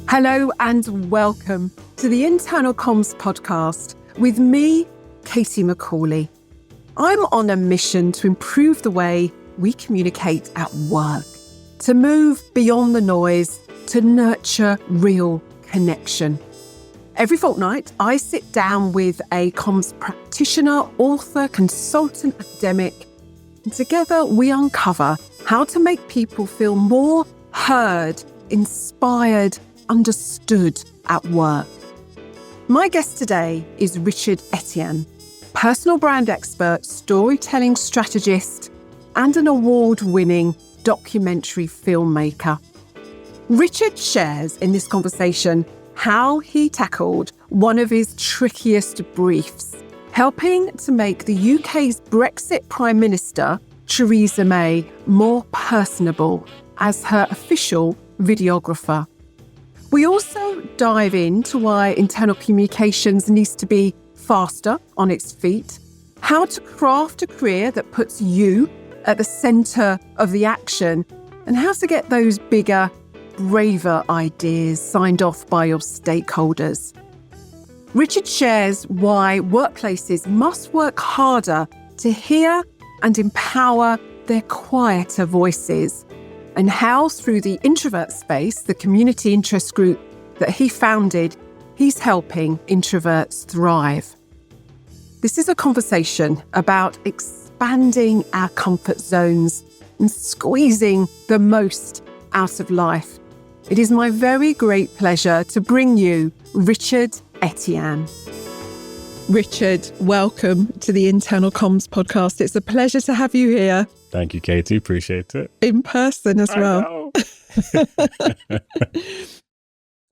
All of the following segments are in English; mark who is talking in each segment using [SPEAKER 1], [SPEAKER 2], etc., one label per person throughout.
[SPEAKER 1] Hello and welcome to the Internal Comms podcast with me, Katie Macaulay. I'm on a mission to improve the way we communicate at work, to move beyond the noise, to nurture real connection. Every fortnight, I sit down with a comms practitioner, author, consultant, academic, and together we uncover how to make people feel more heard, inspired, understood at work. My guest today is Richard Etienne, personal brand expert, storytelling strategist, and an award-winning documentary filmmaker. Richard shares in this conversation how he tackled one of his trickiest briefs, helping to make the UK's Brexit Prime Minister, Theresa May, more personable as her official videographer. We also dive into why internal communications needs to be faster on its feet, how to craft a career that puts you at the centre of the action, and how to get those bigger, braver ideas signed off by your stakeholders. Richard shares why workplaces must work harder to hear and empower their quieter voices, and how through the Introvert Space, the community interest group that he founded, he's helping introverts thrive. This is a conversation about expanding our comfort zones and squeezing the most out of life. It is my very great pleasure to bring you Richard Etienne. Richard, welcome to the Internal Comms podcast. It's a pleasure to have you here.
[SPEAKER 2] Thank you, Katie. Appreciate it.
[SPEAKER 1] In person as well.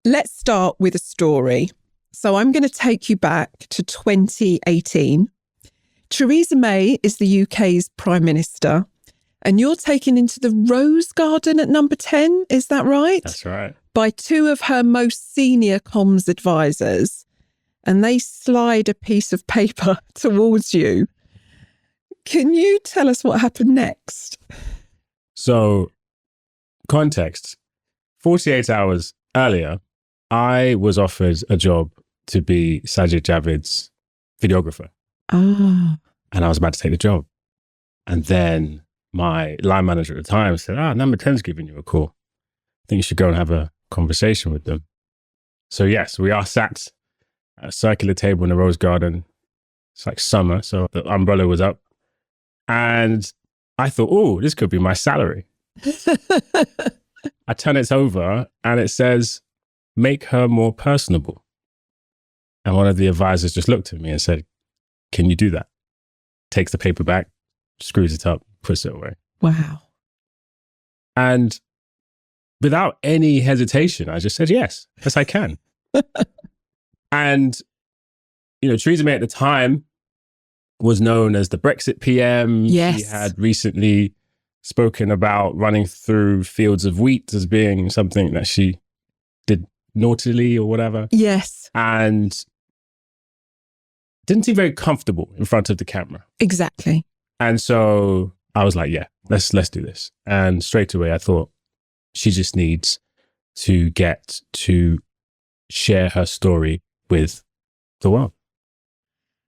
[SPEAKER 1] Let's start with a story. So I'm going to take you back to 2018. Theresa May is the UK's Prime Minister, and you're taken into the Rose Garden at number 10. Is that right?
[SPEAKER 2] That's right.
[SPEAKER 1] By two of her most senior comms advisors, and they slide a piece of paper towards you. Can you tell us what happened next?
[SPEAKER 2] So, context. 48 hours earlier, I was offered a job to be Sajid Javid's videographer.
[SPEAKER 1] Ah.
[SPEAKER 2] And I was about to take the job. And then my line manager at the time said, number 10's giving you a call. I think you should go and have a conversation with them. So yes, we are sat at a circular table in the Rose Garden. It's like summer, so the umbrella was up. And I thought, this could be my salary. I turn it over and it says, make her more personable. And one of the advisors just looked at me and said, can you do that? Takes the paper back, screws it up, puts it away.
[SPEAKER 1] Wow.
[SPEAKER 2] And without any hesitation, I just said, yes, I can. And, Theresa May at the time was known as the Brexit PM.
[SPEAKER 1] Yes.
[SPEAKER 2] She had recently spoken about running through fields of wheat as being something that she did naughtily or whatever.
[SPEAKER 1] Yes.
[SPEAKER 2] And didn't seem very comfortable in front of the camera.
[SPEAKER 1] Exactly.
[SPEAKER 2] And so I was like, yeah, let's do this. And straight away I thought she just needs to get to share her story with the world.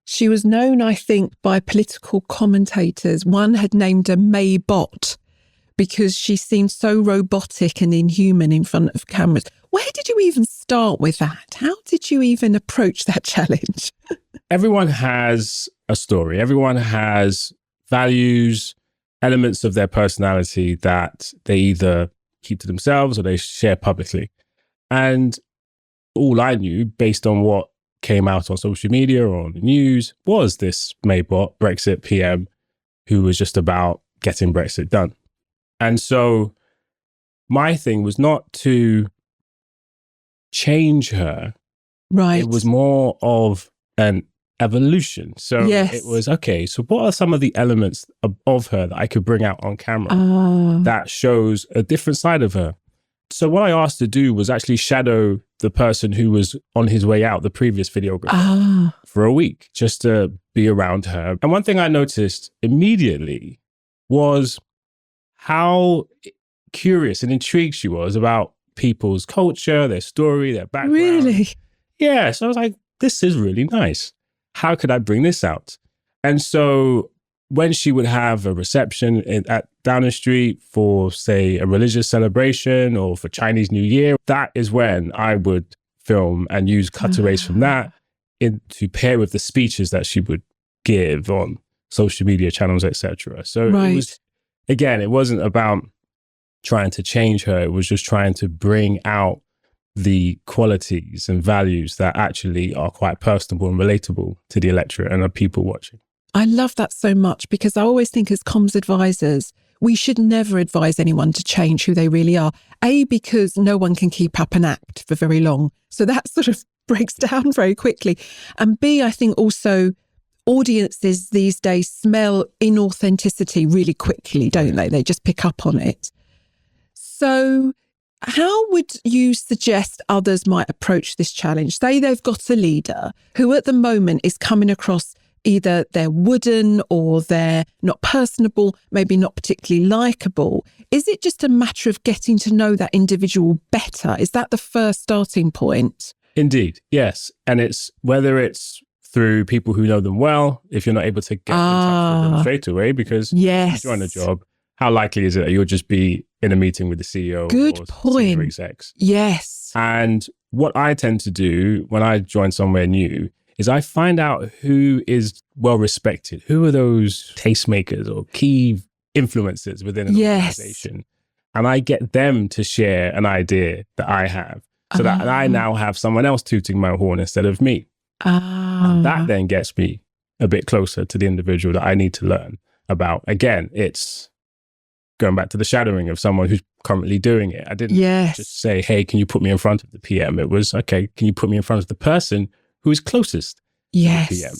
[SPEAKER 1] She was known, I think, by political commentators. One had named her May Bot because she seemed so robotic and inhuman in front of cameras. Where did you even start with that? How did you even approach that challenge?
[SPEAKER 2] Everyone has a story. Everyone has values, elements of their personality that they either keep to themselves or they share publicly. And all I knew, based on what came out on social media or on the news, was this Maybot Brexit PM who was just about getting Brexit done. And so my thing was not to change her.
[SPEAKER 1] Right.
[SPEAKER 2] It was more of an evolution. So
[SPEAKER 1] yes.
[SPEAKER 2] It was, okay, so what are some of the elements of her that I could bring out on camera that shows a different side of her? So what I asked to do was actually shadow the person who was on his way out, the previous videographer, for a week, just to be around her. And one thing I noticed immediately was how curious and intrigued she was about people's culture, their story, their background.
[SPEAKER 1] Really?
[SPEAKER 2] Yeah. So I was like, this is really nice. How could I bring this out? And so when she would have a reception at Downing Street for, say, a religious celebration or for Chinese New Year, that is when I would film and use cutaways from that to pair with the speeches that she would give on social media channels, etc. So it was, again, it wasn't about trying to change her. It was just trying to bring out the qualities and values that actually are quite personable and relatable to the electorate and the people watching.
[SPEAKER 1] I love that so much, because I always think as comms advisors, we should never advise anyone to change who they really are. A, because no one can keep up an act for very long. So that sort of breaks down very quickly. And B, I think also audiences these days smell inauthenticity really quickly, don't they? They just pick up on it. So how would you suggest others might approach this challenge? Say they've got a leader who at the moment is coming across either they're wooden or they're not personable, maybe not particularly likable. Is it just a matter of getting to know that individual better? Is that the first starting point?
[SPEAKER 2] Indeed, yes. And it's whether it's through people who know them well, if you're not able to get in touch with them straight away, because you join a job, how likely is it that you'll just be in a meeting with the CEO or senior execs?
[SPEAKER 1] Yes.
[SPEAKER 2] And what I tend to do when I join somewhere new is I find out who is well respected. Who are those tastemakers or key influencers within an organization? And I get them to share an idea that I have, so that I now have someone else tooting my horn instead of me. And that then gets me a bit closer to the individual that I need to learn about. Again, it's going back to the shadowing of someone who's currently doing it. I didn't just say, hey, can you put me in front of the PM? It was, okay, can you put me in front of the person who is closest to the PM?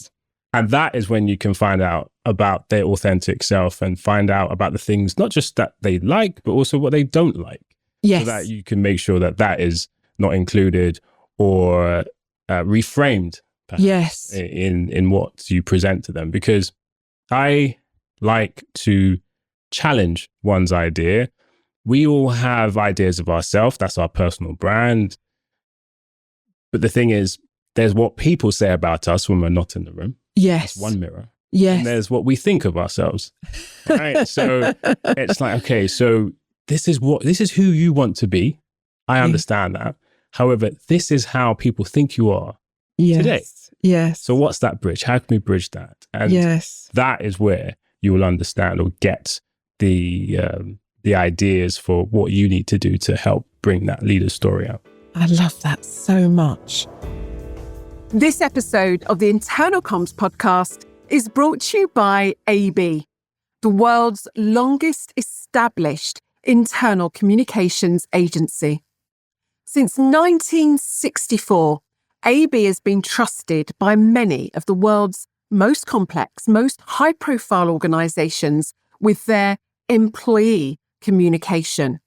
[SPEAKER 2] And that is when you can find out about their authentic self and find out about the things, not just that they like, but also what they don't like. So that you can make sure that that is not included or reframed perhaps, in what you present to them. Because I like to challenge one's idea. We all have ideas of ourselves. That's our personal brand. But the thing is, there's what people say about us when we're not in the room. That's one mirror. And there's what we think of ourselves. Right? So it's like, okay, so this is who you want to be. I understand that. However, this is how people think you are today. So what's that bridge? How can we bridge that? And that is where you will understand or get the ideas for what you need to do to help bring that leader's story out.
[SPEAKER 1] I love that so much. This episode of the Internal Comms podcast is brought to you by AB, the world's longest established internal communications agency. Since 1964, AB has been trusted by many of the world's most complex, most high-profile organizations with their employee communication.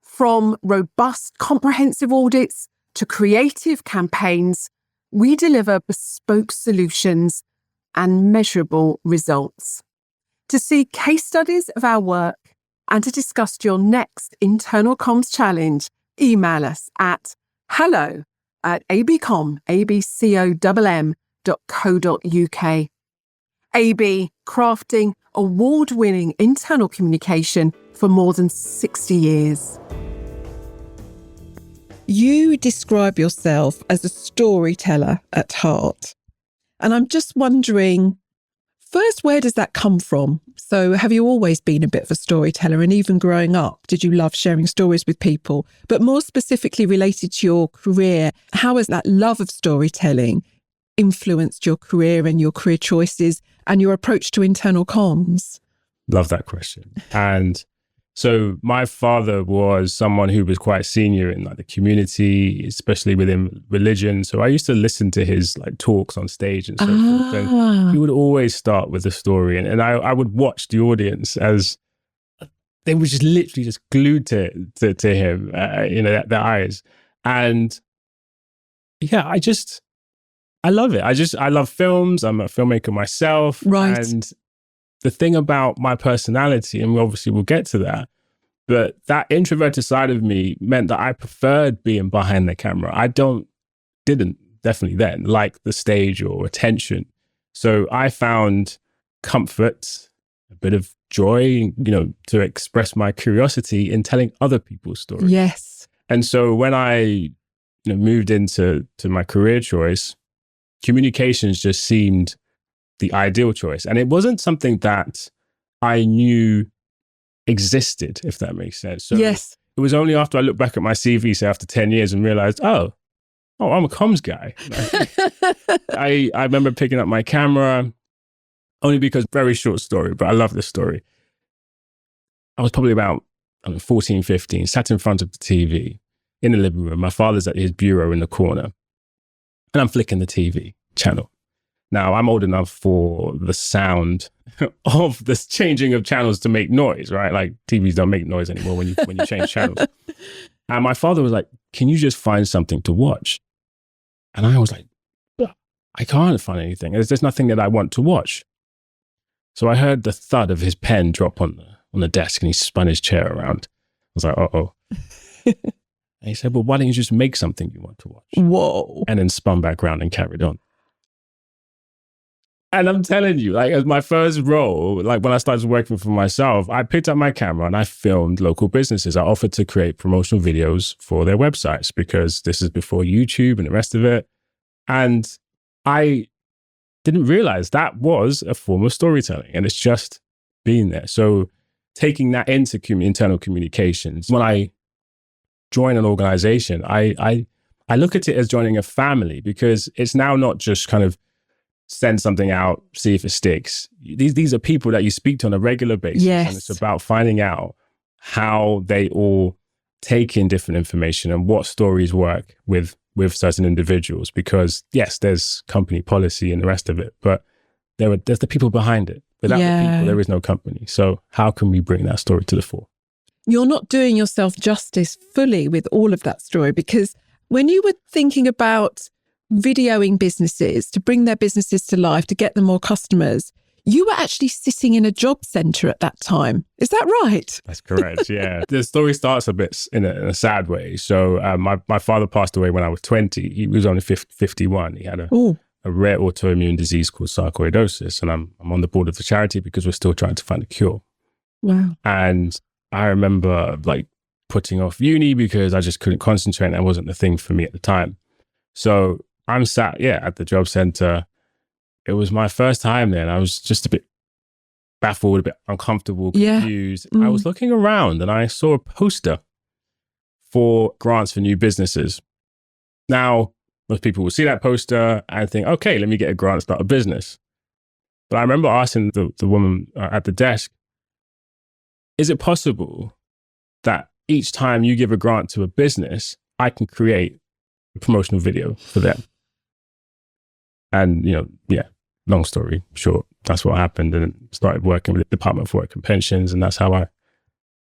[SPEAKER 1] From robust, comprehensive audits to creative campaigns, we deliver bespoke solutions and measurable results. To see case studies of our work and to discuss your next internal comms challenge, email us at hello@abcom.co.uk. AB, crafting award-winning internal communication for more than 60 years. You describe yourself as a storyteller at heart. And I'm just wondering, first, where does that come from? So have you always been a bit of a storyteller? And even growing up, did you love sharing stories with people? But more specifically related to your career, how has that love of storytelling influenced your career and your career choices and your approach to internal comms?
[SPEAKER 2] Love that question. And so my father was someone who was quite senior in like the community, especially within religion. So I used to listen to his like talks on stage and so forth. And he would always start with a story. And I would watch the audience as they were just literally just glued to him, their eyes. And yeah, I love it. I love films. I'm a filmmaker myself.
[SPEAKER 1] Right.
[SPEAKER 2] And the thing about my personality, and obviously we'll get to that, But that introverted side of me meant that I preferred being behind the camera. I didn't definitely then like the stage or attention. So I found comfort, a bit of joy, to express my curiosity in telling other people's stories.
[SPEAKER 1] Yes.
[SPEAKER 2] And so when I moved into my career choice, communications just seemed the ideal choice. And it wasn't something that I knew existed, if that makes sense. So
[SPEAKER 1] yes.
[SPEAKER 2] It was only after I looked back at my CV, say after 10 years and realized, oh, I'm a comms guy. I remember picking up my camera only because, very short story, but I love this story. I was probably about 14, 15, sat in front of the TV in the living room. My father's at his bureau in the corner and I'm flicking the TV channel. Now, I'm old enough for the sound of this changing of channels to make noise, right? Like TVs don't make noise anymore when you change channels. And my father was like, can you just find something to watch? And I was like, I can't find anything. There's nothing that I want to watch. So I heard the thud of his pen drop on the desk and he spun his chair around. I was like, uh-oh. And he said, well, why don't you just make something you want to watch?
[SPEAKER 1] Whoa.
[SPEAKER 2] And then spun back around and carried on. And I'm telling you, like, as my first role, like when I started working for myself, I picked up my camera and I filmed local businesses. I offered to create promotional videos for their websites because this is before YouTube and the rest of it. And I didn't realize that was a form of storytelling and it's just being there. So taking that into internal communications, when I join an organization, I look at it as joining a family because it's now not just kind of send something out, see if it sticks. These are people that you speak to on a regular basis.
[SPEAKER 1] Yes.
[SPEAKER 2] And it's about finding out how they all take in different information and what stories work with certain individuals. Because yes, there's company policy and the rest of it, but there's the people behind it. Without the people, there is no company. So how can we bring that story to the fore?
[SPEAKER 1] You're not doing yourself justice fully with all of that story, because when you were thinking about videoing businesses to bring their businesses to life, to get them more customers, you were actually sitting in a job centre at that time. Is that right?
[SPEAKER 2] That's correct, yeah. The story starts a bit in a sad way. So my father passed away when I was 20. He was only 51. He had a rare autoimmune disease called sarcoidosis. And I'm on the board of the charity because we're still trying to find a cure.
[SPEAKER 1] Wow.
[SPEAKER 2] And I remember like putting off uni because I just couldn't concentrate. And that wasn't the thing for me at the time. So I'm sat, at the job center. It was my first time there and I was just a bit baffled, a bit uncomfortable, confused. I was looking around and I saw a poster for grants for new businesses. Now, most people will see that poster and think, okay, let me get a grant to start a business. But I remember asking the woman at the desk, is it possible that each time you give a grant to a business, I can create a promotional video for them? And, long story short, that's what happened. And started working with the Department for Work and Pensions. And that's how I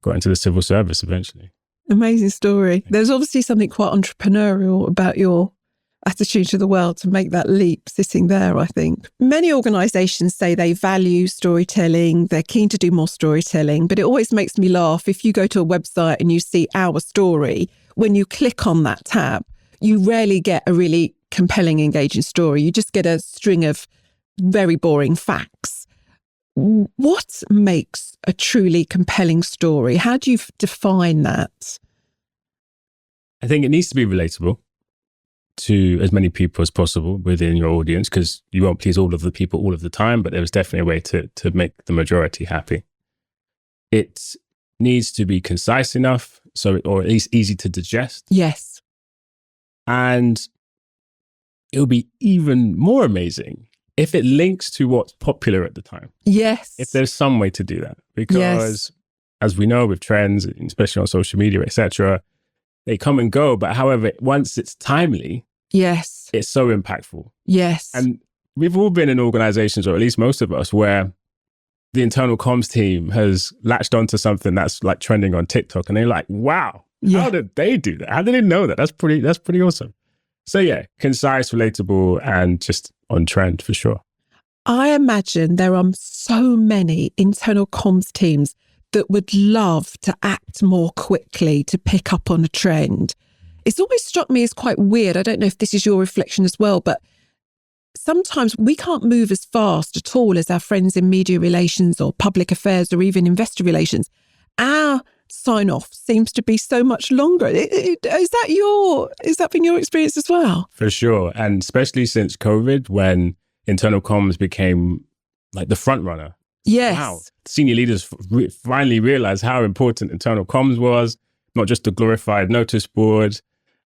[SPEAKER 2] got into the civil service eventually.
[SPEAKER 1] Amazing story. There's obviously something quite entrepreneurial about your attitude to the world to make that leap sitting there, I think. Many organisations say they value storytelling. They're keen to do more storytelling. But it always makes me laugh if you go to a website and you see our story, when you click on that tab, you rarely get a really compelling, engaging story. You just get a string of very boring facts. What makes a truly compelling story? How do you define that?
[SPEAKER 2] I think it needs to be relatable to as many people as possible within your audience, because you won't please all of the people all of the time, but there's definitely a way to make the majority happy. It needs to be concise enough, or at least easy to digest.
[SPEAKER 1] Yes.
[SPEAKER 2] And it'll be even more amazing if it links to what's popular at the time.
[SPEAKER 1] Yes.
[SPEAKER 2] If there's some way to do that. Because as we know with trends, especially on social media, etc., they come and go. But however, once it's timely, it's so impactful.
[SPEAKER 1] Yes.
[SPEAKER 2] And we've all been in organizations, or at least most of us, where the internal comms team has latched onto something that's like trending on TikTok. And they're like, wow, how did they do that? How did they know that? That's pretty awesome. So concise, relatable, and just on trend for sure.
[SPEAKER 1] I imagine there are so many internal comms teams that would love to act more quickly to pick up on a trend. It's always struck me as quite weird. I don't know if this is your reflection as well, but sometimes we can't move as fast at all as our friends in media relations or public affairs or even investor relations. Our sign off seems to be so much longer. Is that been your experience as well?
[SPEAKER 2] For sure. And especially since COVID, when internal comms became like the front runner.
[SPEAKER 1] Yes.
[SPEAKER 2] Wow. Senior leaders finally realized how important internal comms was, not just a glorified notice board.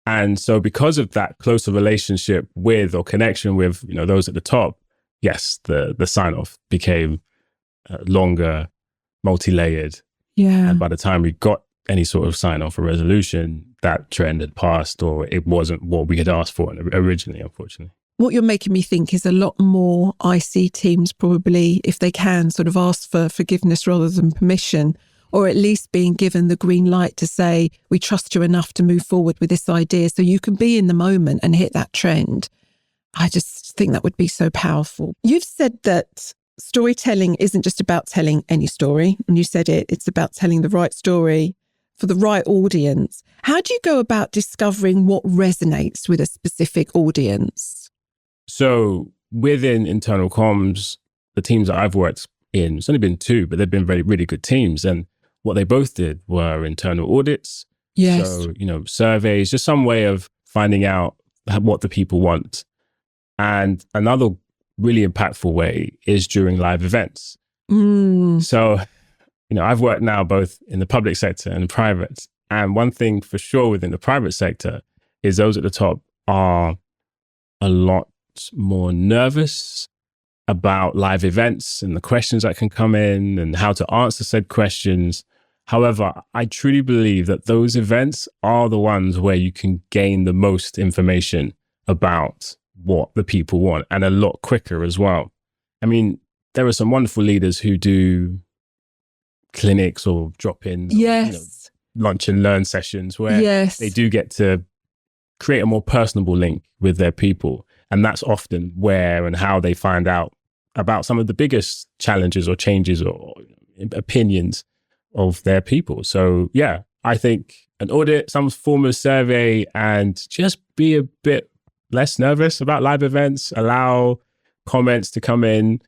[SPEAKER 2] And so because of that closer relationship with or connection with, those at the top, yes, the sign-off became longer, multi-layered.
[SPEAKER 1] Yeah.
[SPEAKER 2] And by the time we got any sort of sign-off or resolution, that trend had passed, or it wasn't what we had asked for originally, unfortunately.
[SPEAKER 1] What you're making me think is a lot more IC teams probably, if they can, sort of ask for forgiveness rather than permission, or at least being given the green light to say, we trust you enough to move forward with this idea so you can be in the moment and hit that trend. I just think that would be so powerful. You've said that storytelling isn't just about telling any story, and you said it's about telling the right story for the right audience. How do you go about discovering what resonates with a specific audience?
[SPEAKER 2] So within internal comms, the teams that I've worked in, it's only been 2, but they've been very, really good teams. And what they both did were internal audits.
[SPEAKER 1] Yes.
[SPEAKER 2] So, surveys, just some way of finding out what the people want. And another really impactful way is during live events. So, I've worked now both in the public sector and private. And one thing for sure within the private sector is those at the top are a lot more nervous about live events and the questions that can come in and how to answer said questions. However, I truly believe that those events are the ones where you can gain the most information about what the people want, and a lot quicker as well. I mean, there are some wonderful leaders who do clinics or drop-ins,
[SPEAKER 1] yes,
[SPEAKER 2] or, lunch and learn sessions where they do get to create a more personable link with their people. And that's often where and how they find out about some of the biggest challenges or changes or opinions of their people. So yeah, I think an audit, some form of survey, and just be a bit less nervous about live events, allow comments to come in.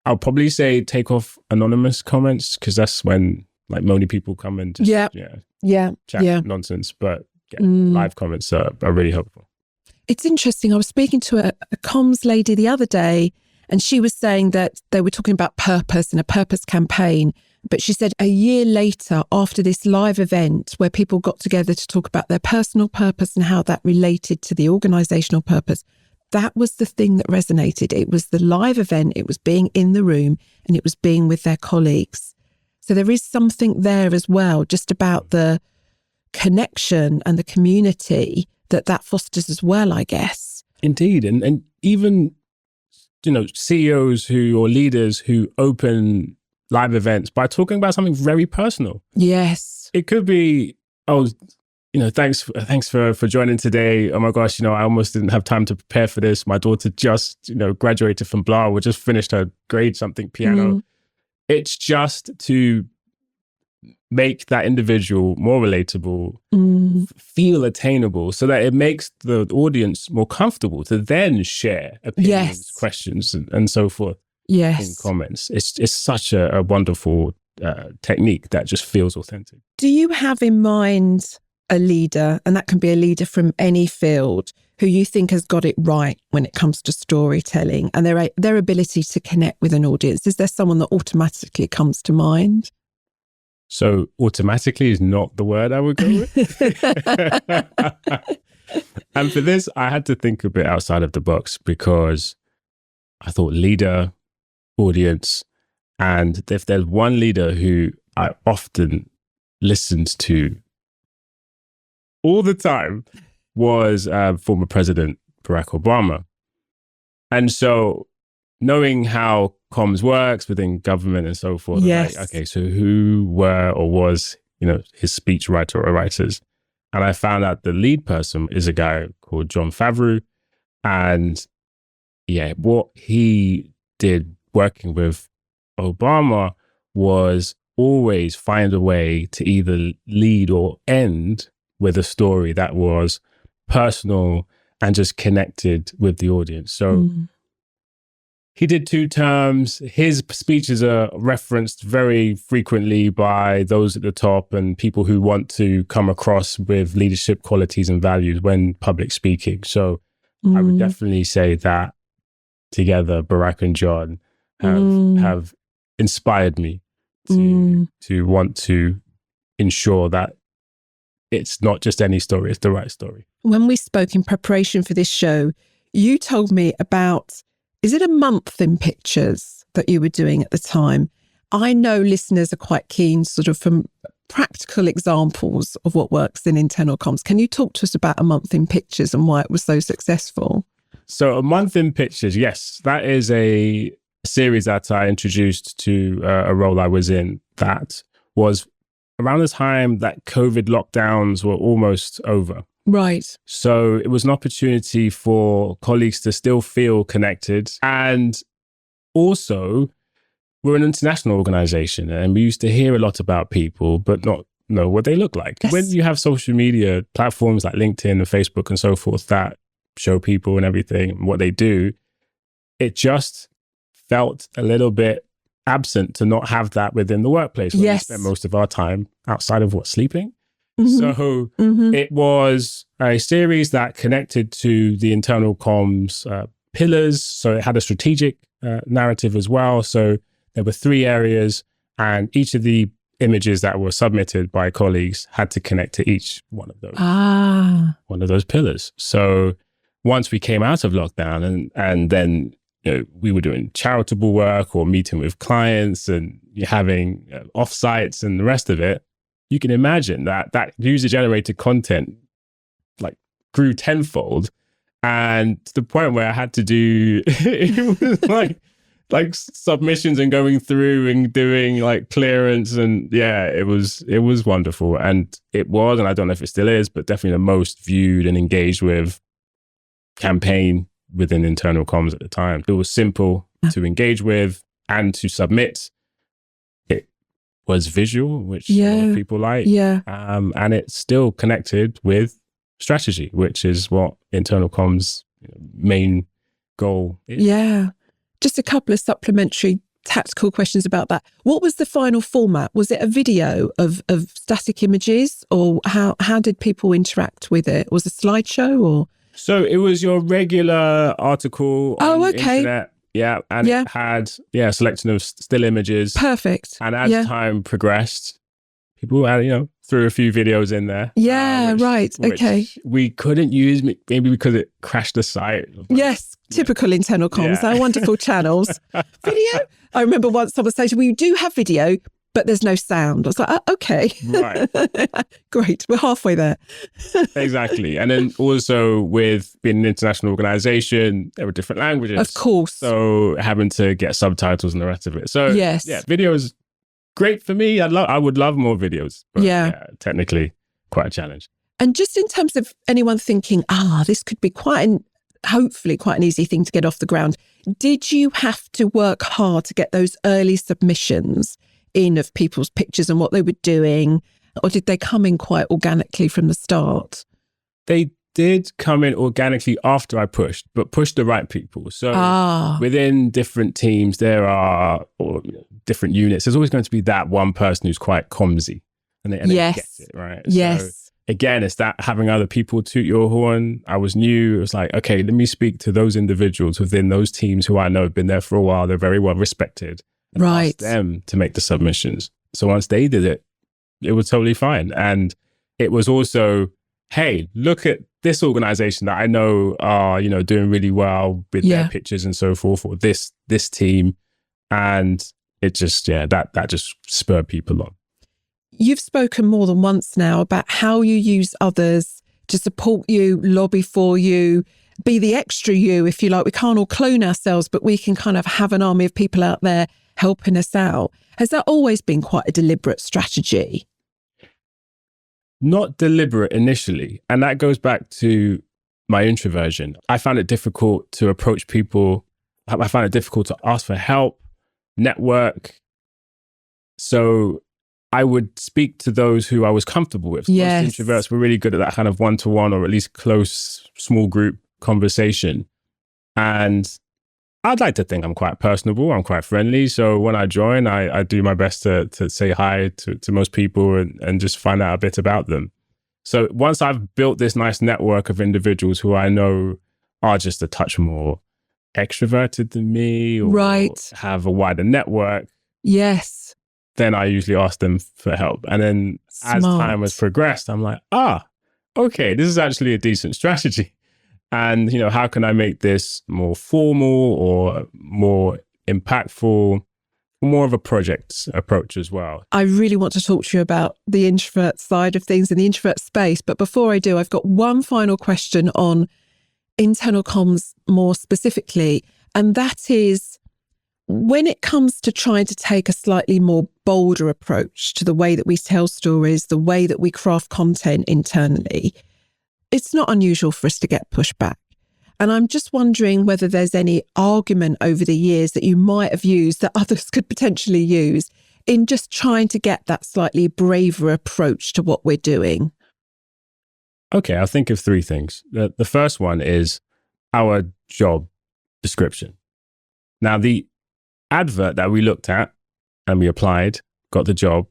[SPEAKER 2] I'll probably say take off anonymous comments, because that's when like moany people come and just chat nonsense. But live comments are really helpful.
[SPEAKER 1] It's interesting. I was speaking to a comms lady the other day, and she was saying that they were talking about purpose and a purpose campaign. But she said a year later, after this live event where people got together to talk about their personal purpose and how that related to the organisational purpose, that was the thing that resonated. It was the live event, it was being in the room, and it was being with their colleagues. So there is something there as well, just about the connection and the community that fosters as well, I guess.
[SPEAKER 2] Indeed. And even, CEOs or leaders who open live events by talking about something very personal.
[SPEAKER 1] Yes.
[SPEAKER 2] It could be, thanks for joining today. Oh my gosh, I almost didn't have time to prepare for this. My daughter just, graduated from blah, or just finished her grade something piano. It's just to make that individual more relatable, feel attainable, so that it makes the audience more comfortable to then share opinions, questions, and so forth in comments. It's such a wonderful technique that just feels authentic. Do
[SPEAKER 1] you have in mind a leader, and that can be a leader from any field, who you think has got it right when it comes to storytelling and their ability to connect with an audience? Is there someone that automatically comes to mind?
[SPEAKER 2] So automatically is not the word I would go with. And for this, I had to think a bit outside of the box, because I thought leader, audience, and if there's one leader who I often listened to all the time, was former President Barack Obama. And so knowing how comms works within government and so forth.
[SPEAKER 1] Yes.
[SPEAKER 2] Like, okay, so who were or was, his speech writer or writers? And I found out the lead person is a guy called Jon Favreau. And what he did working with Obama was always find a way to either lead or end with a story that was personal and just connected with the audience. So he did 2 terms. His speeches are referenced very frequently by those at the top and people who want to come across with leadership qualities and values when public speaking. So I would definitely say that together, Barack and John have inspired me to want to ensure that it's not just any story, it's the right story.
[SPEAKER 1] When we spoke in preparation for this show, you told me about, is it a month in pictures that you were doing at the time? I know listeners are quite keen sort of from practical examples of what works in internal comms. Can you talk to us about a month in pictures and why it was so successful?
[SPEAKER 2] So a month in pictures, yes, that is a series that I introduced to a role I was in that was around the time that COVID lockdowns were almost over.
[SPEAKER 1] Right.
[SPEAKER 2] So it was an opportunity for colleagues to still feel connected. And also, we're an international organization and we used to hear a lot about people, but not know what they look like.
[SPEAKER 1] Yes.
[SPEAKER 2] When you have social media platforms like LinkedIn and Facebook and so forth that show people and everything and what they do, it just felt a little bit absent to not have that within the workplace where we spend most of our time outside of sleeping. So it was a series that connected to the internal comms pillars. So it had a strategic narrative as well. So there were 3 areas and each of the images that were submitted by colleagues had to connect to each one of those pillars. So once we came out of lockdown and then we were doing charitable work or meeting with clients and having offsites and the rest of it, you can imagine that user-generated content like grew tenfold, and to the point where I had to do it was like submissions and going through and doing like clearance, and it was wonderful, and I don't know if it still is, but definitely the most viewed and engaged with campaign within internal comms at the time. It was simple to engage with and to submit. It was visual, which a lot of people like. And it still connected with strategy, which is what internal comms main goal is.
[SPEAKER 1] Yeah. Just a couple of supplementary tactical questions about that. What was the final format? Was it a video of static images, or how did people interact with it? Was it a slideshow or?
[SPEAKER 2] So it was your regular article on the internet. Yeah. And it had a selection of still images.
[SPEAKER 1] Perfect.
[SPEAKER 2] And as time progressed, people had, threw a few videos in there.
[SPEAKER 1] Which
[SPEAKER 2] we couldn't use, maybe because it crashed the site.
[SPEAKER 1] Yes, typical internal comms. Our wonderful channels. Video? I remember once someone said, we do have video, but there's no sound. I was like, okay.
[SPEAKER 2] Right.
[SPEAKER 1] Great. We're halfway there.
[SPEAKER 2] Exactly. And then also with being an international organization, there were different languages.
[SPEAKER 1] Of course.
[SPEAKER 2] So having to get subtitles and the rest of it. So video is great for me. I would love more videos. But technically quite a challenge.
[SPEAKER 1] And just in terms of anyone thinking, this could be hopefully quite an easy thing to get off the ground. Did you have to work hard to get those early submissions in of people's pictures and what they were doing, or did they come in quite organically from the start?
[SPEAKER 2] They did come in organically after I pushed, but pushed the right people. So within different teams, there are different units. There's always going to be that one person who's quite comsy and they get it, right?
[SPEAKER 1] Yes.
[SPEAKER 2] So again, it's that having other people toot your horn. I was new. It was like, okay, let me speak to those individuals within those teams who I know have been there for a while. They're very well respected. And ask them to make the submissions. So once they did it, it was totally fine. And it was also, hey, look at this organization that I know are, doing really well with their pictures and so forth, or this team. And it just, that just spurred people on.
[SPEAKER 1] You've spoken more than once now about how you use others to support you, lobby for you, be the extra you, if you like. We can't all clone ourselves, but we can kind of have an army of people out there helping us out. Has that always been quite a deliberate strategy?
[SPEAKER 2] Not deliberate initially. And that goes back to my introversion. I found it difficult to approach people. I found it difficult to ask for help, network, So I would speak to those who I was comfortable with.
[SPEAKER 1] Yes.
[SPEAKER 2] Most introverts were really good at that kind of one-to-one or at least close, small group conversation. And I'd like to think I'm quite personable. I'm quite friendly. So when I join, I do my best to say hi to most people and just find out a bit about them. So once I've built this nice network of individuals who I know are just a touch more extroverted than me or
[SPEAKER 1] Right.
[SPEAKER 2] have a wider network,
[SPEAKER 1] Yes.
[SPEAKER 2] then I usually ask them for help. And then as
[SPEAKER 1] Smart.
[SPEAKER 2] time has progressed, I'm like, okay, this is actually a decent strategy. And, how can I make this more formal or more impactful, more of a project approach as well?
[SPEAKER 1] I really want to talk to you about the introvert side of things and the introvert space. But before I do, I've got one final question on internal comms more specifically. And that is, when it comes to trying to take a slightly more bolder approach to the way that we tell stories, the way that we craft content internally, it's not unusual for us to get pushback. And I'm just wondering whether there's any argument over the years that you might have used that others could potentially use in just trying to get that slightly braver approach to what we're doing.
[SPEAKER 2] Okay, I'll think of three things. The first one is our job description. Now, the advert that we looked at and we applied, got the job,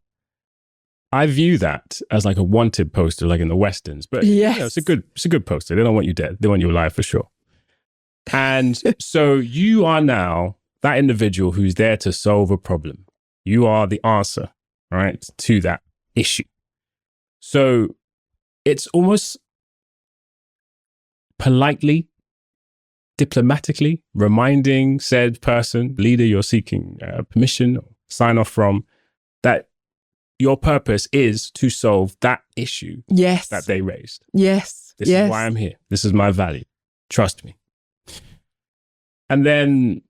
[SPEAKER 2] I view that as like a wanted poster, like in the Westerns. But
[SPEAKER 1] yes,
[SPEAKER 2] it's a good poster. They don't want you dead. They want you alive for sure. And so you are now that individual who's there to solve a problem. You are the answer, right, to that issue. So it's almost politely, diplomatically reminding said person, leader you're seeking permission or sign off from, that your purpose is to solve that issue that they raised.
[SPEAKER 1] Yes.
[SPEAKER 2] This is why I'm here. This is my value. Trust me. And then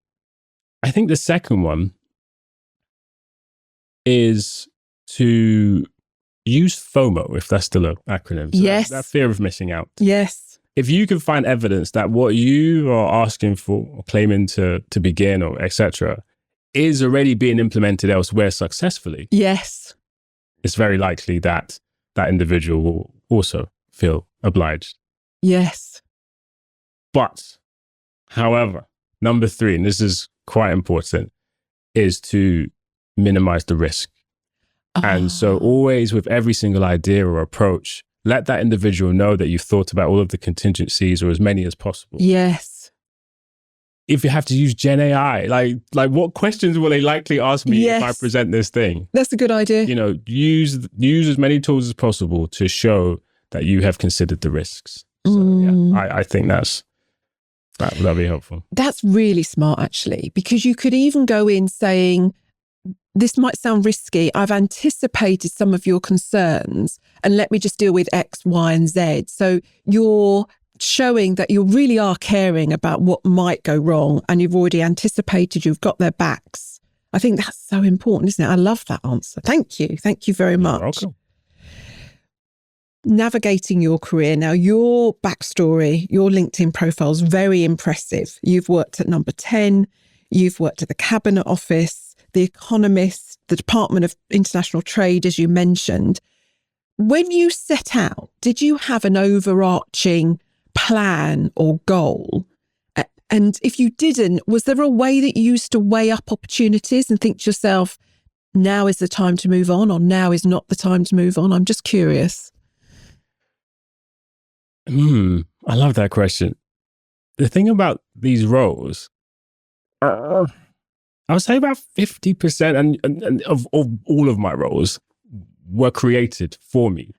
[SPEAKER 2] I think the second one is to use FOMO, if that's still an acronym. So
[SPEAKER 1] yes.
[SPEAKER 2] That fear of missing out.
[SPEAKER 1] Yes.
[SPEAKER 2] If you can find evidence that what you are asking for or claiming to begin or etc. is already being implemented elsewhere successfully.
[SPEAKER 1] Yes.
[SPEAKER 2] It's very likely that that individual will also feel obliged.
[SPEAKER 1] Yes.
[SPEAKER 2] But, however, number 3, and this is quite important, is to minimize the risk. And so always with every single idea or approach, let that individual know that you've thought about all of the contingencies or as many as possible.
[SPEAKER 1] Yes.
[SPEAKER 2] If you have to use Gen AI, like what questions will they likely ask me if I present this thing?
[SPEAKER 1] That's a good idea.
[SPEAKER 2] Use as many tools as possible to show that you have considered the risks. So I think that'll be helpful.
[SPEAKER 1] That's really smart, actually, because you could even go in saying, this might sound risky. I've anticipated some of your concerns and let me just deal with X, Y, and Z. So you're showing that you really are caring about what might go wrong and you've already anticipated, you've got their backs. I think that's so important, isn't it? I love that answer. Thank you. Thank you very much.
[SPEAKER 2] You're welcome.
[SPEAKER 1] Navigating your career. Now, your backstory, your LinkedIn profile is very impressive. You've worked at Number 10, you've worked at the Cabinet Office, The Economist, the Department of International Trade, as you mentioned. When you set out, did you have an overarching plan or goal? And if you didn't, was there a way that you used to weigh up opportunities and think to yourself, now is the time to move on, or now is not the time to move on? I'm just curious.
[SPEAKER 2] I love that question. The thing about these roles, I would say about 50% and of all of my roles were created for me.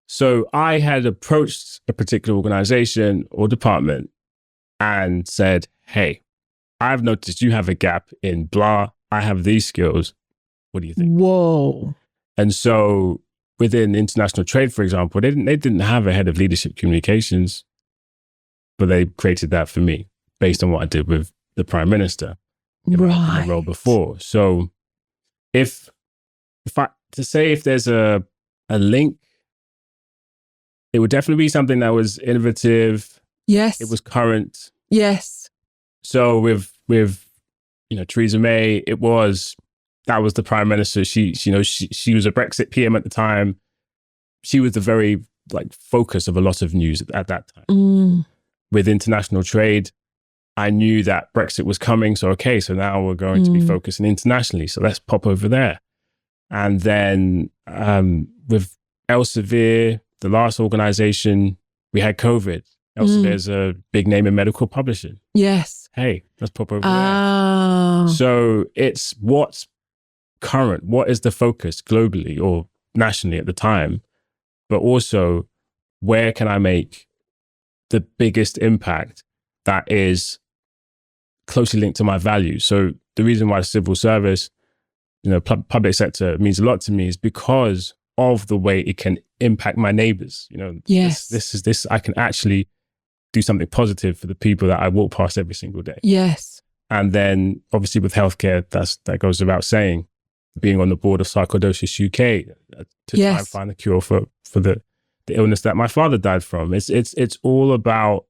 [SPEAKER 2] So I had approached a particular organization or department and said, hey, I've noticed you have a gap in blah. I have these skills. What do you think?
[SPEAKER 1] Whoa.
[SPEAKER 2] And so within international trade, for example, they didn't have a head of leadership communications, but they created that for me based on what I did with the Prime Minister in my role before. So if there's a link, it would definitely be something that was innovative.
[SPEAKER 1] Yes.
[SPEAKER 2] It was current.
[SPEAKER 1] Yes.
[SPEAKER 2] So with Theresa May, it was that was the Prime Minister. She was a Brexit PM at the time. She was the very focus of a lot of news at that time. With international trade, I knew that Brexit was coming. So now we're going to be focusing internationally. So let's pop over there. And then with Elsevier, the last organization, we had COVID. Elsevier is a big name in medical publishing.
[SPEAKER 1] Yes.
[SPEAKER 2] Hey, let's pop over there. So it's what's current, what is the focus globally or nationally at the time, but also where can I make the biggest impact that is closely linked to my values. So the reason why civil service, public sector means a lot to me is because of the way it can impact my neighbors.
[SPEAKER 1] Yes.
[SPEAKER 2] This I can actually do something positive for the people that I walk past every single day.
[SPEAKER 1] Yes.
[SPEAKER 2] And then obviously with healthcare, that goes without saying, being on the board of Sarcoidosis UK to try and find a cure for the illness that my father died from. It's all about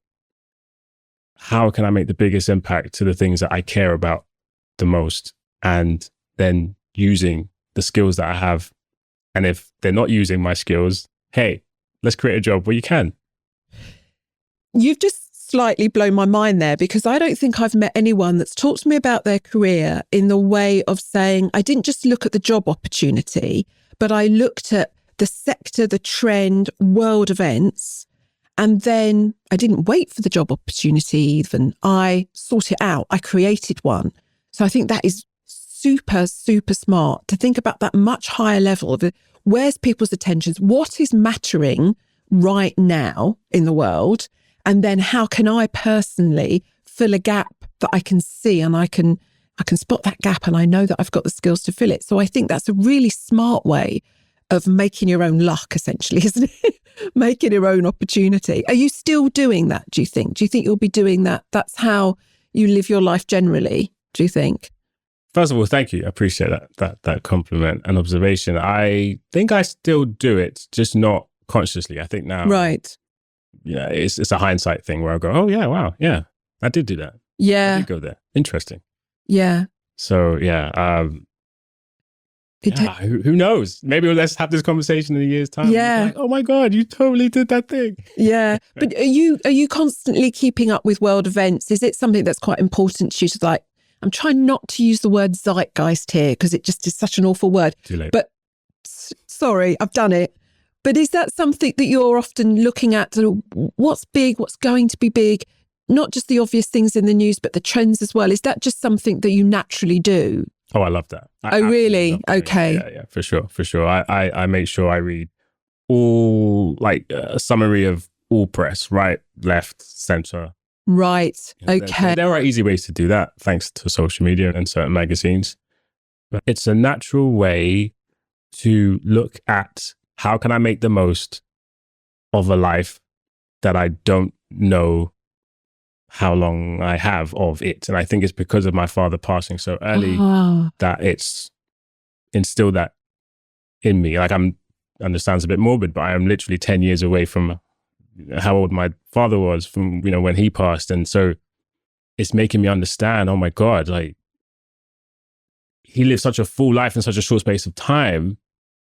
[SPEAKER 2] how can I make the biggest impact to the things that I care about the most, and then using the skills that I have. And if they're not using my skills, hey, let's create a job where you can.
[SPEAKER 1] You've just slightly blown my mind there, because I don't think I've met anyone that's talked to me about their career in the way of saying, I didn't just look at the job opportunity, but I looked at the sector, the trend, world events, and then I didn't wait for the job opportunity even. I sought it out. I created one. So I think that is super, super smart to think about that much higher level of where's people's attentions, what is mattering right now in the world, and then how can I personally fill a gap that I can see, and I can spot that gap, and I know that I've got the skills to fill it. So I think that's a really smart way of making your own luck, essentially, isn't it? Making your own opportunity. Are you still doing that, do you think? Do you think you'll be doing that? That's how you live your life generally, do you think?
[SPEAKER 2] First of all, thank you. I appreciate that compliment and observation. I think I still do it, just not consciously. I think now,
[SPEAKER 1] right?
[SPEAKER 2] Yeah, it's a hindsight thing where I go, oh yeah, wow, yeah, I did do that.
[SPEAKER 1] Yeah,
[SPEAKER 2] I did go there. Interesting.
[SPEAKER 1] Yeah.
[SPEAKER 2] So yeah, who knows? Maybe let's have this conversation in a year's time.
[SPEAKER 1] Yeah.
[SPEAKER 2] Like, oh my God, you totally did that thing.
[SPEAKER 1] Yeah. But are you constantly keeping up with world events? Is it something that's quite important to you? To I'm trying not to use the word zeitgeist here because it just is such an awful word.
[SPEAKER 2] Too late.
[SPEAKER 1] But sorry, I've done it. But is that something that you're often looking at? What's big? What's going to be big? Not just the obvious things in the news, but the trends as well. Is that just something that you naturally do?
[SPEAKER 2] Oh, I love that.
[SPEAKER 1] Oh, really? Okay.
[SPEAKER 2] Yeah, for sure. I make sure I read all, a summary of all press, right, left, center.
[SPEAKER 1] Right. Okay.
[SPEAKER 2] There are easy ways to do that, thanks to social media and certain magazines. But it's a natural way to look at how can I make the most of a life that I don't know how long I have of it. And I think it's because of my father passing so early that it's instilled that in me. Understands a bit morbid, but I am literally 10 years away from how old my father was from, when he passed. And so it's making me understand, oh my God, he lived such a full life in such a short space of time.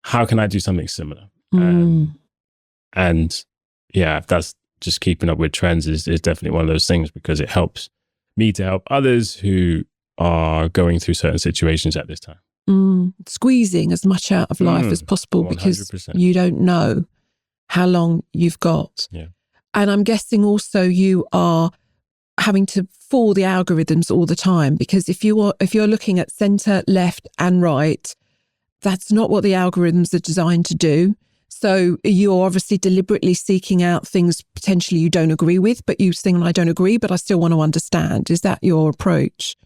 [SPEAKER 2] How can I do something similar? And yeah, that's just keeping up with trends is definitely one of those things, because it helps me to help others who are going through certain situations at this time.
[SPEAKER 1] Squeezing as much out of life as possible 100%. Because you don't know how long you've got.
[SPEAKER 2] Yeah.
[SPEAKER 1] And I'm guessing also you are having to fool the algorithms all the time, because if you're looking at center, left and right, that's not what the algorithms are designed to do. So you're obviously deliberately seeking out things potentially you don't agree with, but you think, I don't agree, but I still want to understand. Is that your approach?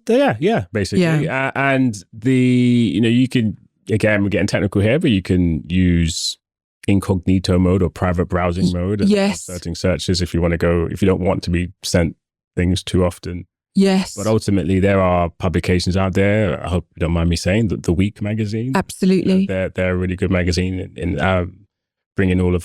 [SPEAKER 2] Yeah, basically.
[SPEAKER 1] Yeah.
[SPEAKER 2] And you can, again, we're getting technical here, but you can use incognito mode or private browsing mode.
[SPEAKER 1] Yes.
[SPEAKER 2] Certain searches if you don't want to be sent things too often.
[SPEAKER 1] Yes.
[SPEAKER 2] But ultimately, there are publications out there. I hope you don't mind me saying that The Week magazine.
[SPEAKER 1] Absolutely.
[SPEAKER 2] They're a really good magazine in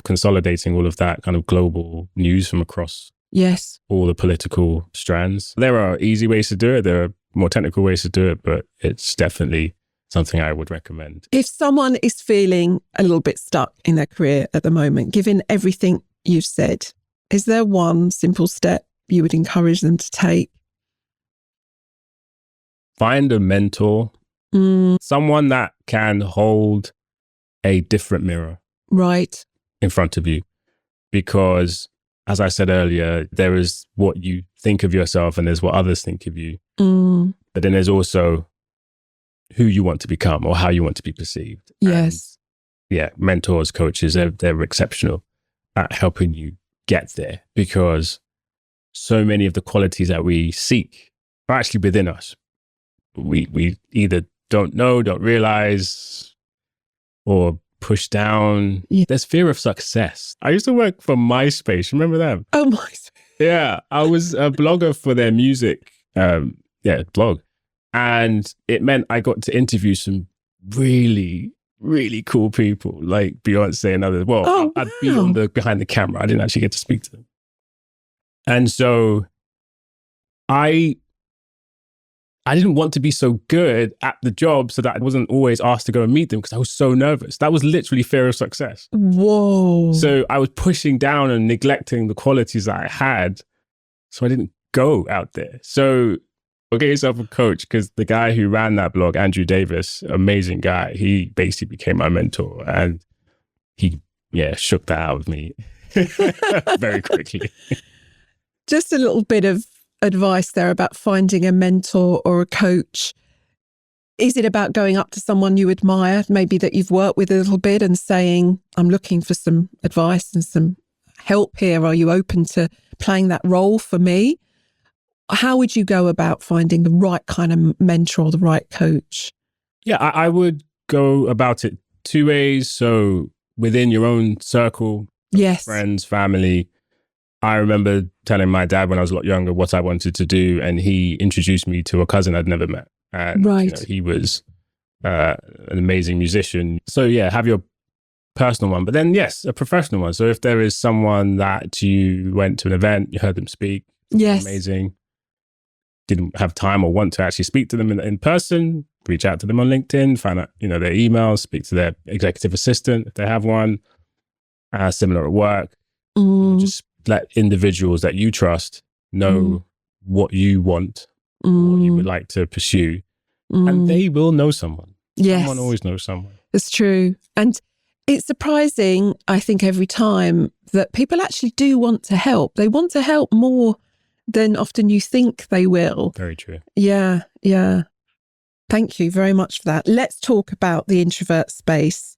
[SPEAKER 2] consolidating all of that kind of global news from across
[SPEAKER 1] yes,
[SPEAKER 2] all the political strands. There are easy ways to do it. There are more technical ways to do it, but it's definitely something I would recommend.
[SPEAKER 1] If someone is feeling a little bit stuck in their career at the moment, given everything you've said, is there one simple step you would encourage them to take?
[SPEAKER 2] Find a mentor, someone that can hold a different mirror
[SPEAKER 1] Right.
[SPEAKER 2] in front of you. Because as I said earlier, there is what you think of yourself and there's what others think of you. But then there's also who you want to become or how you want to be perceived.
[SPEAKER 1] Yes.
[SPEAKER 2] And yeah, mentors, coaches, they're exceptional at helping you get there, because so many of the qualities that we seek are actually within us. We either don't know, don't realize, or push down.
[SPEAKER 1] Yeah.
[SPEAKER 2] There's fear of success. I used to work for MySpace. Remember them?
[SPEAKER 1] Oh, my.
[SPEAKER 2] Yeah, I was a blogger for their music blog. And it meant I got to interview some really, really cool people like Beyonce and others. Well, I'd be on behind the camera. I didn't actually get to speak to them. And so I didn't want to be so good at the job so that I wasn't always asked to go and meet them, because I was so nervous. That was literally fear of success.
[SPEAKER 1] Whoa.
[SPEAKER 2] So I was pushing down and neglecting the qualities that I had. So I didn't go out there. So get yourself a coach, because the guy who ran that blog, Andrew Davis, amazing guy, he basically became my mentor, and he, shook that out of me very quickly.
[SPEAKER 1] Just a little bit of advice there about finding a mentor or a coach. Is it about going up to someone you admire, maybe that you've worked with a little bit, and saying, I'm looking for some advice and some help here. Are you open to playing that role for me? How would you go about finding the right kind of mentor or the right coach?
[SPEAKER 2] Yeah, I would go about it two ways. So within your own circle,
[SPEAKER 1] yes,
[SPEAKER 2] friends, family. I remember telling my dad when I was a lot younger what I wanted to do, and he introduced me to a cousin I'd never met. And
[SPEAKER 1] right.
[SPEAKER 2] He was an amazing musician. So yeah, have your personal one, but then yes, a professional one. So if there is someone that you went to an event, you heard them speak,
[SPEAKER 1] yes,
[SPEAKER 2] amazing, didn't have time or want to actually speak to them in person, reach out to them on LinkedIn, find out, their emails, speak to their executive assistant if they have one, similar at work. Just let individuals that you trust know what you want, what you would like to pursue, and they will know someone.
[SPEAKER 1] Yes.
[SPEAKER 2] Someone always knows someone.
[SPEAKER 1] It's true. And it's surprising, I think, every time that people actually do want to help. They want to help more than often you think they will.
[SPEAKER 2] Very true.
[SPEAKER 1] Yeah. Thank you very much for that. Let's talk about the introvert space.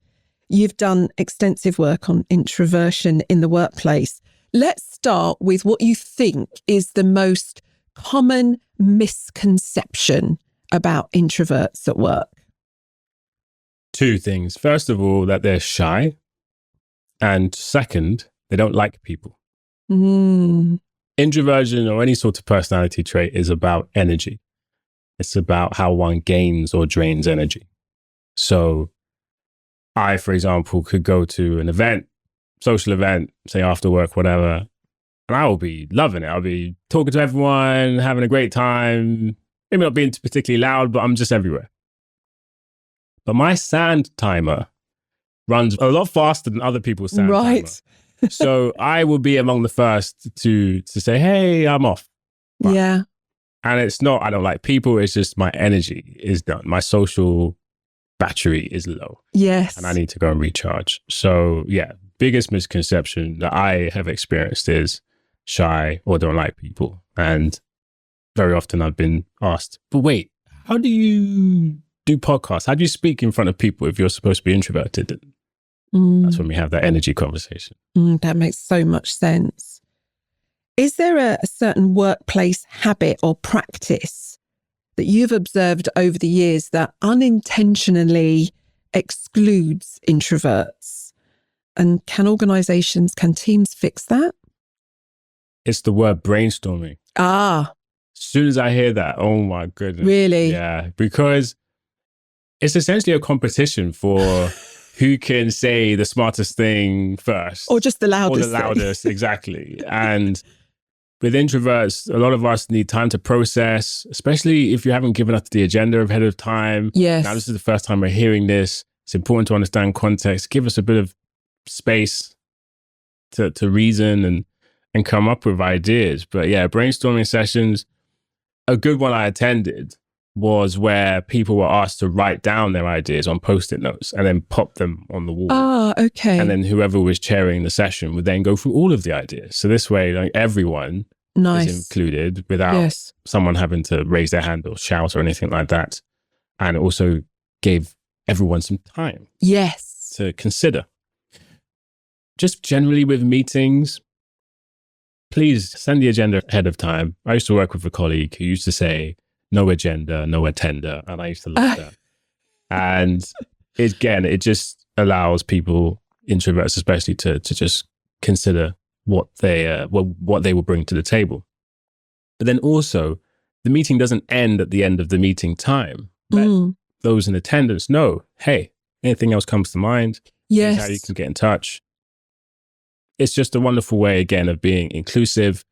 [SPEAKER 1] You've done extensive work on introversion in the workplace. Let's start with what you think is the most common misconception about introverts at work.
[SPEAKER 2] Two things. First of all, that they're shy. And second, they don't like people. Introversion or any sort of personality trait is about energy. It's about how one gains or drains energy. So I, for example, could go to an event, social event, say after work, whatever, and I will be loving it. I'll be talking to everyone, having a great time, maybe not being particularly loud, but I'm just everywhere. But my sand timer runs a lot faster than other people's sand timer. So I will be among the first to say, hey, I'm off. Right.
[SPEAKER 1] Yeah.
[SPEAKER 2] And it's not, I don't like people. It's just my energy is done. My social battery is low.
[SPEAKER 1] Yes.
[SPEAKER 2] And I need to go and recharge. So yeah, biggest misconception that I have experienced is shy or don't like people. And very often I've been asked, but wait, how do you do podcasts? How do you speak in front of people if you're supposed to be introverted? That's when we have that energy conversation.
[SPEAKER 1] That makes so much sense. Is there a certain workplace habit or practice that you've observed over the years that unintentionally excludes introverts? And can organizations, can teams fix that?
[SPEAKER 2] It's the word brainstorming.
[SPEAKER 1] As
[SPEAKER 2] soon as I hear that, oh my goodness.
[SPEAKER 1] Really?
[SPEAKER 2] Yeah, because it's essentially a competition for who can say the smartest thing first.
[SPEAKER 1] Or just the loudest.
[SPEAKER 2] Or the loudest, exactly. And with introverts, a lot of us need time to process, especially if you haven't given us the agenda ahead of time.
[SPEAKER 1] Yes.
[SPEAKER 2] Now, this is the first time we're hearing this. It's important to understand context, give us a bit of space to reason and come up with ideas. But yeah, brainstorming sessions, a good one I attended was where people were asked to write down their ideas on Post-it notes and then pop them on the wall.
[SPEAKER 1] Ah, okay.
[SPEAKER 2] And then whoever was chairing the session would then go through all of the ideas. So this way, like, everyone is included without someone having to raise their hand or shout or anything like that. And it also gave everyone some time to consider. Just generally with meetings, please send the agenda ahead of time. I used to work with a colleague who used to say, no agenda, no attender. And I used to love that. And it just allows people, introverts especially, to just consider what they will bring to the table. But then also, the meeting doesn't end at the end of the meeting time. Let those in attendance know, hey, anything else comes to mind, here's how you can get in touch. It's just a wonderful way, again, of being inclusive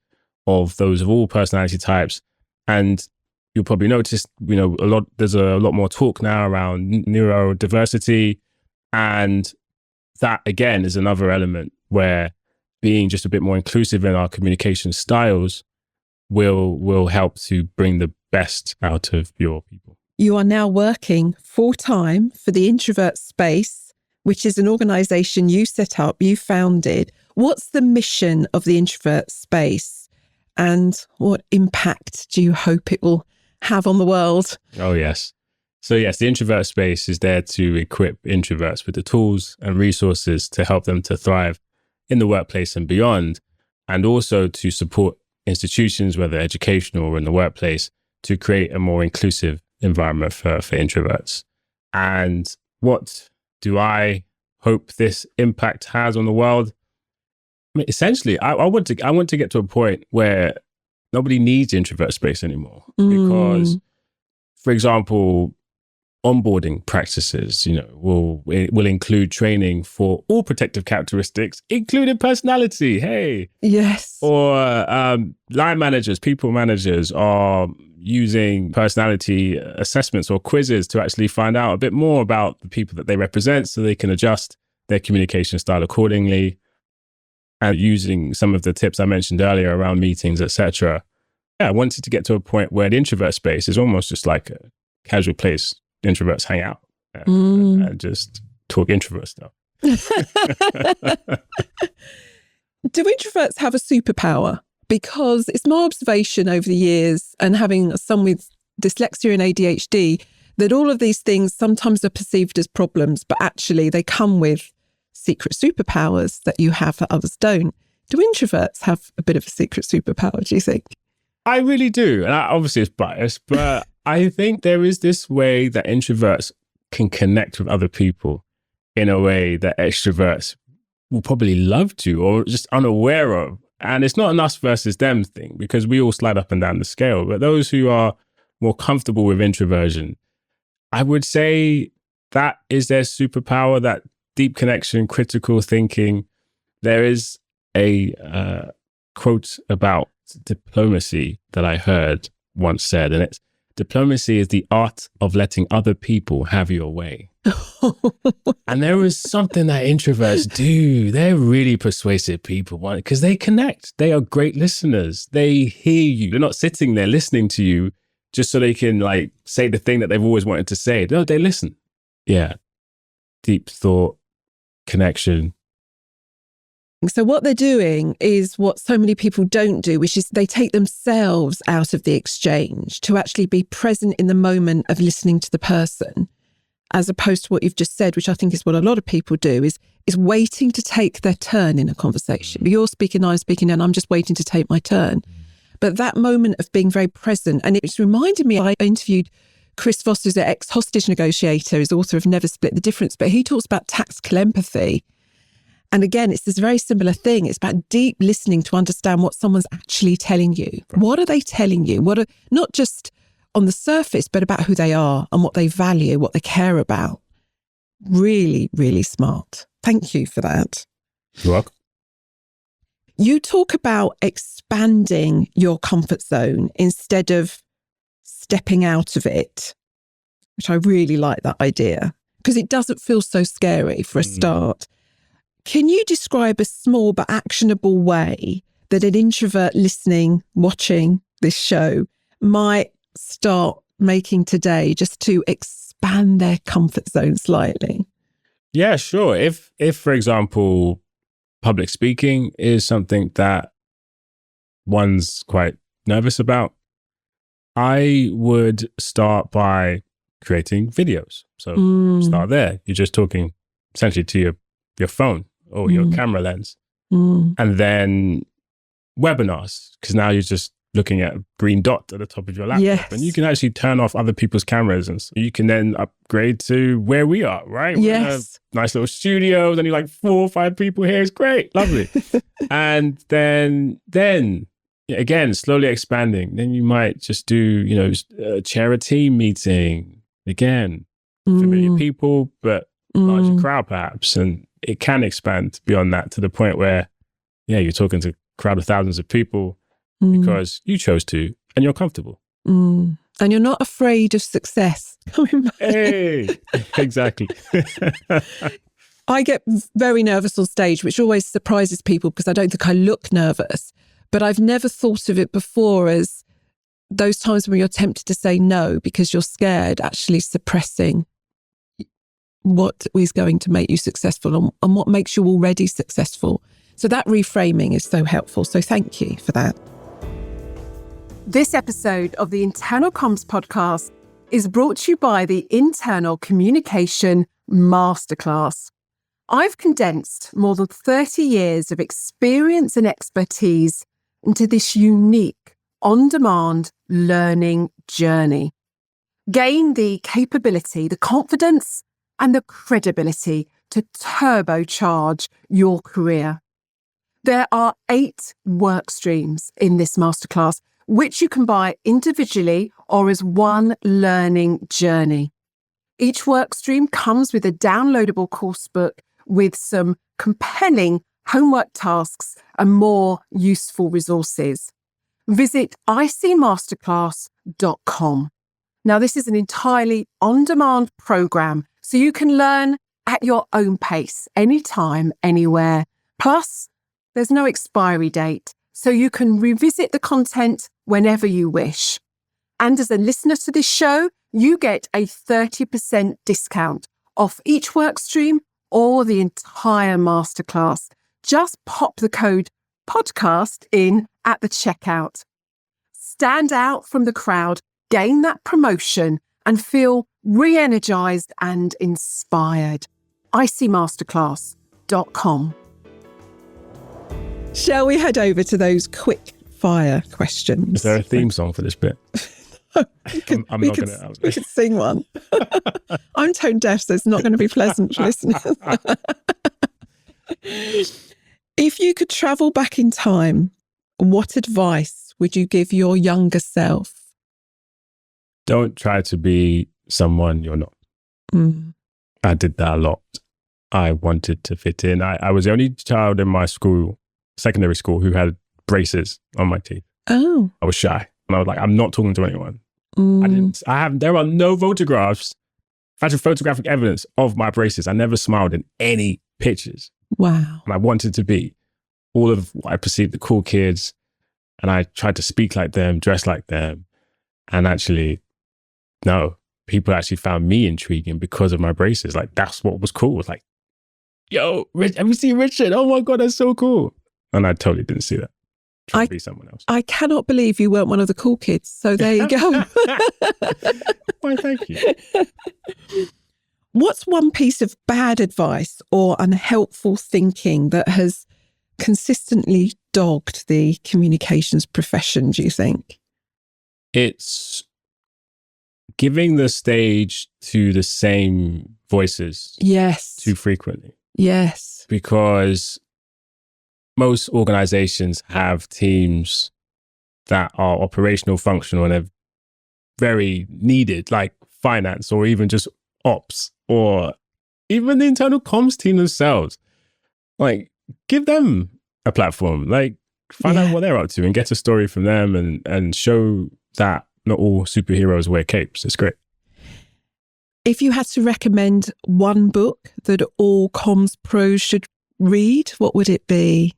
[SPEAKER 2] of those of all personality types. And you'll probably notice, there's a lot more talk now around neurodiversity. And that, again, is another element where being just a bit more inclusive in our communication styles will help to bring the best out of your people.
[SPEAKER 1] You are now working full-time for the Introvert Space, which is an organisation you set up, you founded. What's the mission of the Introvert Space, and what impact do you hope it will have on the world?
[SPEAKER 2] Oh, yes. So yes, the Introvert Space is there to equip introverts with the tools and resources to help them to thrive in the workplace and beyond, and also to support institutions, whether educational or in the workplace, to create a more inclusive environment for introverts. And what do I hope this impact has on the world? I mean, essentially, I want to get to a point where nobody needs introvert space anymore. Because, for example, onboarding practices, will include training for all protective characteristics, including personality. Hey.
[SPEAKER 1] Yes.
[SPEAKER 2] Or line managers, people managers are using personality assessments or quizzes to actually find out a bit more about the people that they represent so they can adjust their communication style accordingly. And using some of the tips I mentioned earlier around meetings, etc. I wanted to get to a point where the introvert space is almost just like a casual place introverts hang out and just talk introvert stuff.
[SPEAKER 1] Do introverts have a superpower? Because it's my observation over the years, and having a son with dyslexia and ADHD, that all of these things sometimes are perceived as problems, but actually they come with secret superpowers that you have that others don't. Do introverts have a bit of a secret superpower, do you think?
[SPEAKER 2] I really do. And obviously it's biased, but I think there is this way that introverts can connect with other people in a way that extroverts will probably love to or just unaware of. And it's not an us versus them thing, because we all slide up and down the scale. But those who are more comfortable with introversion, I would say that is their superpower, that deep connection, critical thinking. There is a quote about diplomacy that I heard once said, and it's, diplomacy is the art of letting other people have your way. And there is something that introverts do. They're really persuasive people because they connect. They are great listeners. They hear you. They're not sitting there listening to you just so they can say the thing that they've always wanted to say. No, they listen. Yeah. Deep thought, connection.
[SPEAKER 1] So what they're doing is what so many people don't do, which is they take themselves out of the exchange to actually be present in the moment of listening to the person, as opposed to what you've just said, which I think is what a lot of people do, is waiting to take their turn in a conversation. You're speaking, I'm speaking, and I'm just waiting to take my turn. But that moment of being very present, and it's reminded me, I interviewed Chris Foster, who's an ex-hostage negotiator, is author of Never Split the Difference, but he talks about tactical empathy. And again, it's this very similar thing. It's about deep listening to understand what someone's actually telling you. Right. What are they telling you? What are, not just on the surface, but about who they are and what they value, what they care about. Really, really smart. Thank you for that.
[SPEAKER 2] You're welcome.
[SPEAKER 1] You talk about expanding your comfort zone instead of stepping out of it, which I really like that idea because it doesn't feel so scary for a start. Can you describe a small but actionable way that an introvert listening, watching this show might start making today just to expand their comfort zone slightly?
[SPEAKER 2] Yeah, sure. If for example, public speaking is something that one's quite nervous about, I would start by creating videos. So start there. You're just talking essentially to your phone or your camera lens. And then webinars, because now you're just looking at a green dot at the top of your laptop, and you can actually turn off other people's cameras, and so you can then upgrade to where we are, right? We're in a nice little studio, then you're like 4 or 5 people here. It's great, lovely. And then again, slowly expanding. Then you might just do, chair a team meeting again, familiar people, but larger crowd perhaps, and it can expand beyond that to the point where, you're talking to a crowd of thousands of people because you chose to and you're comfortable.
[SPEAKER 1] And you're not afraid of success.
[SPEAKER 2] Hey, exactly.
[SPEAKER 1] I get very nervous on stage, which always surprises people because I don't think I look nervous. But I've never thought of it before as those times when you're tempted to say no because you're scared, actually suppressing what is going to make you successful and what makes you already successful. So that reframing is so helpful. So thank you for that. This episode of the Internal Comms podcast is brought to you by the Internal Communication Masterclass. I've condensed more than 30 years of experience and expertise into this unique, on-demand learning journey. Gain the capability, the confidence, and the credibility to turbocharge your career. There are 8 work streams in this masterclass, which you can buy individually or as one learning journey. Each work stream comes with a downloadable course book with some compelling homework tasks and more useful resources. Visit icmasterclass.com. Now, this is an entirely on-demand program, so you can learn at your own pace, anytime, anywhere. Plus, there's no expiry date, so you can revisit the content whenever you wish. And as a listener to this show, you get a 30% discount off each work stream or the entire masterclass. Just pop the code podcast in at the checkout. Stand out from the crowd, gain that promotion, and feel re-energized and inspired. icmasterclass.com. Shall we head over to those quick fire questions?
[SPEAKER 2] Is there a theme song for this bit?
[SPEAKER 1] We could sing one. I'm tone deaf, so it's not going to be pleasant for listeners. If you could travel back in time, what advice would you give your younger self?
[SPEAKER 2] Don't try to be someone you're not. I did that a lot. I wanted to fit in. I was the only child in my school, secondary school, who had braces on my teeth.
[SPEAKER 1] Oh.
[SPEAKER 2] I was shy. And I was like, I'm not talking to anyone. There are no photographs, actual photographic evidence of my braces. I never smiled in any pictures.
[SPEAKER 1] Wow.
[SPEAKER 2] And I wanted to be all of what I perceived the cool kids. And I tried to speak like them, dress like them. And actually, no, people actually found me intriguing because of my braces. Like, that's what was cool. It was like, yo, have you seen Richard? Oh my God, that's so cool. And I totally didn't see that. Trying to be someone else.
[SPEAKER 1] I cannot believe you weren't one of the cool kids. So there you go.
[SPEAKER 2] Why, thank you.
[SPEAKER 1] What's one piece of bad advice or unhelpful thinking that has consistently dogged the communications profession, do you think?
[SPEAKER 2] It's giving the stage to the same voices.
[SPEAKER 1] Yes.
[SPEAKER 2] Too frequently.
[SPEAKER 1] Yes.
[SPEAKER 2] Because most organizations have teams that are operational, functional, and they're very needed, like finance or even just ops or even the internal comms team themselves. Like, give them a platform. Like, find out what they're up to and get a story from them and show that not all superheroes wear capes. It's great.
[SPEAKER 1] If you had to recommend one book that all comms pros should read, what would it be?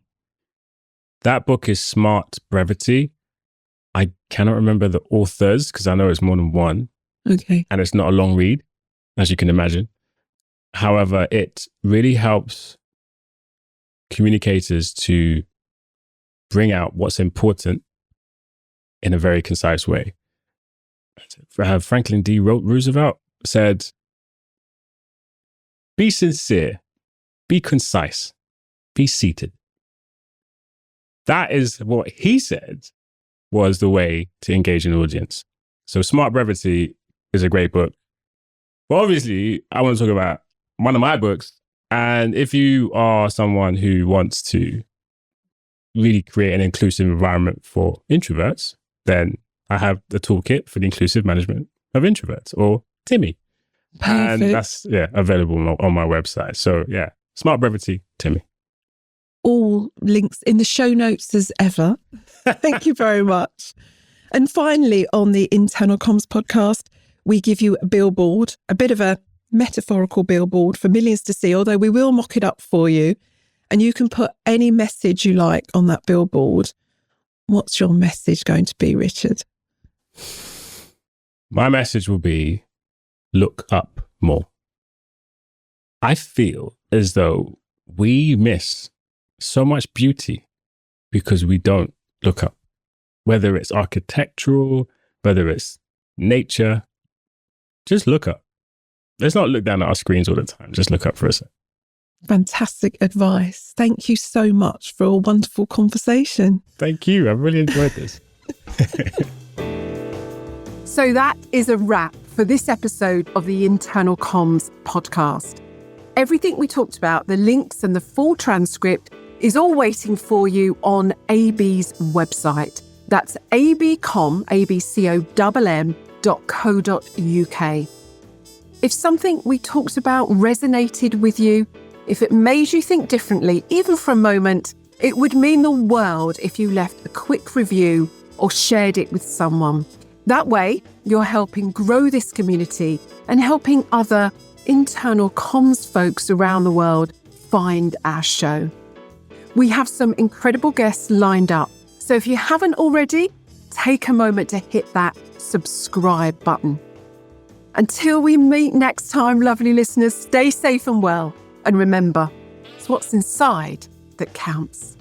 [SPEAKER 2] That book is Smart Brevity. I cannot remember the authors because I know it's more than one.
[SPEAKER 1] Okay.
[SPEAKER 2] And it's not a long read, as you can imagine. However, it really helps communicators to bring out what's important in a very concise way. Franklin D. Roosevelt said, be sincere, be concise, be seated. That is what he said was the way to engage an audience. So Smart Brevity is a great book. But obviously, I want to talk about one of my books. And if you are someone who wants to really create an inclusive environment for introverts, then I have the toolkit for the inclusive management of introverts, or Timmy.
[SPEAKER 1] Perfect.
[SPEAKER 2] And that's available on my website. So yeah, Smart Brevity, Timmy.
[SPEAKER 1] All links in the show notes as ever. Thank you very much. And finally, on the Internal Comms podcast, we give you a billboard, a bit of a metaphorical billboard for millions to see, although we will mock it up for you. And you can put any message you like on that billboard. What's your message going to be, Richard?
[SPEAKER 2] My message will be, look up more. I feel as though we miss so much beauty because we don't look up. Whether it's architectural, whether it's nature, just look up. Let's not look down at our screens all the time. Just look up for a sec.
[SPEAKER 1] Fantastic advice. Thank you so much for a wonderful conversation.
[SPEAKER 2] Thank you. I really enjoyed this.
[SPEAKER 1] So that is a wrap for this episode of the Internal Comms podcast. Everything we talked about, the links and the full transcript, is all waiting for you on AB's website. That's abcom.co.uk. If something we talked about resonated with you, if it made you think differently, even for a moment, it would mean the world if you left a quick review or shared it with someone. That way, you're helping grow this community and helping other internal comms folks around the world find our show. We have some incredible guests lined up, so if you haven't already, take a moment to hit that subscribe button. Until we meet next time, lovely listeners, stay safe and well. And remember, it's what's inside that counts.